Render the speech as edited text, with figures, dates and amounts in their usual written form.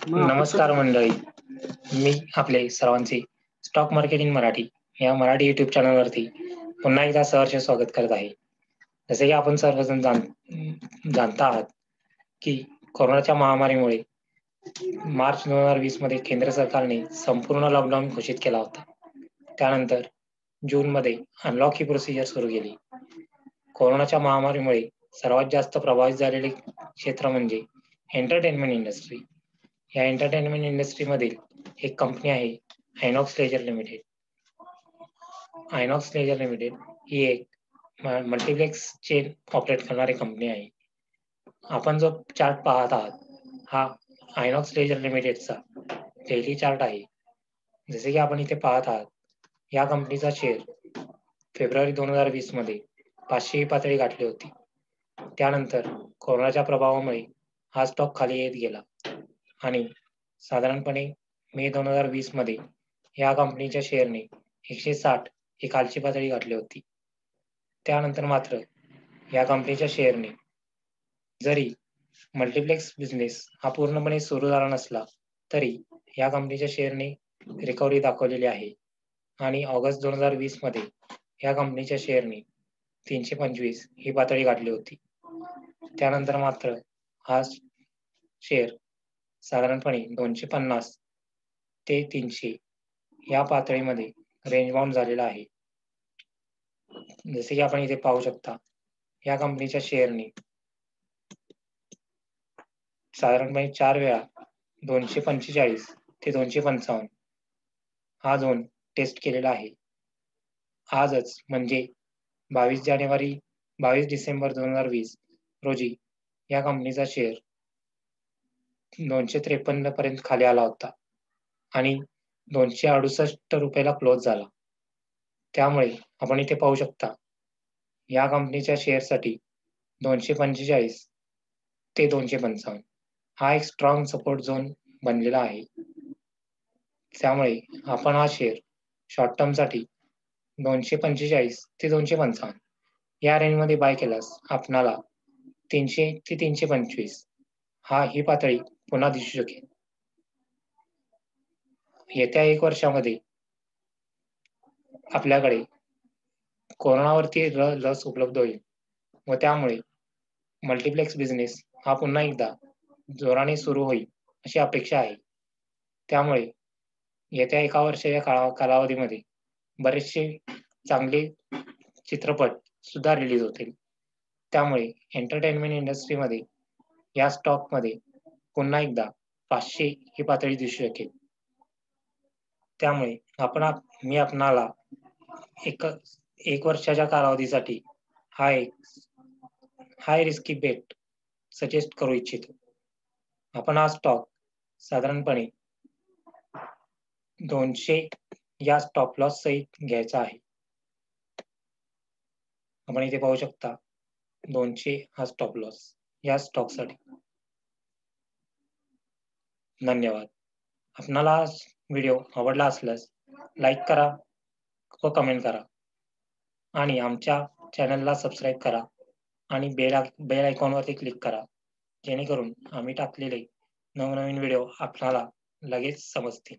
नमस्कार मंडळी, मी आपले सर्वांचे स्टॉक मार्केट इन मराठी या मराठी युट्यूब चॅनलवरती पुन्हा एकदा सहर्ष स्वागत करत आहे. जसे की आपण सर्वजण जाणता आहात की कोरोनाच्या महामारीमुळे मार्च 2020 मध्ये केंद्र सरकारने संपूर्ण लॉकडाऊन घोषित केला होता. त्यानंतर जूनमध्ये अनलॉक ही प्रोसिजर सुरू केली. कोरोनाच्या महामारीमुळे सर्वात जास्त प्रभावित झालेले क्षेत्र म्हणजे एंटरटेनमेंट इंडस्ट्री. या एंटरटेनमेंट इंडस्ट्रीमधील एक कंपनी आहे Inox leisure limited. Inox leisure limited ही एक मल्टिप्लेक्स चेन ऑपरेट करणारी कंपनी आहे. आपण जो चार्ट पाहत आहात हा आयनॉक्स लेजर लिमिटेडचा डेली चार्ट आहे. जसे की आपण इथे पाहत आहात, या कंपनीचा शेअर फेब्रुवारी 2020 मध्ये 500 ही पातळी गाठली होती. त्यानंतर कोरोनाच्या प्रभावामुळे हा स्टॉक खाली येत गेला आणि साधारणपणे मे 2020 मध्ये या कंपनीच्या शेअरने 160 ही खालची पातळी गाठली होती. त्यानंतर मात्र या कंपनीच्या शेअरने जरी मल्टिप्लेक्स बिझनेस हा पूर्णपणे सुरू झाला नसला तरी या कंपनीच्या शेअरने रिकव्हरी दाखवलेली आहे आणि ऑगस्ट 2020 मध्ये या कंपनीच्या शेअरने 325 ही पातळी गाठली होती. त्यानंतर मात्र हा शेअर साधारणपणे 250 ते 300 या पातळीमध्ये रेंज बाउंड झालेला आहे. जसे की आपण इथे पाहू शकता, या कंपनीच्या शेअरने साधारणपणे 4 वेळा 245 ते 255 हा झोन टेस्ट केलेला आहे. आजच म्हणजे 22 डिसेंबर 2020 रोजी या कंपनीचा शेअर 253 पर्यंत खाली आला होता आणि 268 रुपयाला क्लोज झाला. त्यामुळे आपण इथे पाहू शकता, या कंपनीच्या शेअरसाठी 245 ते 255 हा एक स्ट्रॉंग सपोर्ट झोन बनलेला आहे. त्यामुळे आपण हा शेअर शॉर्ट टर्मसाठी 245 ते 255 या रेंजमध्ये बाय केल्यास आपणाला 300 ते 325 ही पातळी पुन्हा दिसू शकेल. येत्या 1 वर्षामध्ये आपल्याकडे कोरोनावरती लस उपलब्ध होईल व त्यामुळे मल्टिप्लेक्स बिझनेस हा पुन्हा एकदा जोराने सुरू होईल अशी अपेक्षा आहे. त्यामुळे येत्या 1 वर्षाच्या कालावधीमध्ये बरेचसे चांगले चित्रपट सुद्धा रिलीज होतील. त्यामुळे एंटरटेनमेंट इंडस्ट्रीमध्ये या स्टॉकमध्ये पुन्हा एकदा 500 ही पातळी दिसू शकेल. त्यामुळे मी आपणाला एक वर्षाच्या कालावधीसाठी हा एक हाय रिस्की बेट सजेस्ट करू इच्छितो. आपण हा स्टॉक साधारणपणे 200 या स्टॉप लॉस सहित घ्यायचा आहे. आपण इथे पाहू शकता 200 हा स्टॉप लॉस या स्टॉकसाठी. धन्यवाद. आपणाला हा व्हिडिओ आवडला असल्यास लाईक करा व कमेंट करा आणि आमच्या चॅनलला सबस्क्राईब करा आणि बेल आयकॉनवरती क्लिक करा, जेणेकरून आम्ही टाकलेले नवनवीन व्हिडिओ आपल्याला लगेच समजतील.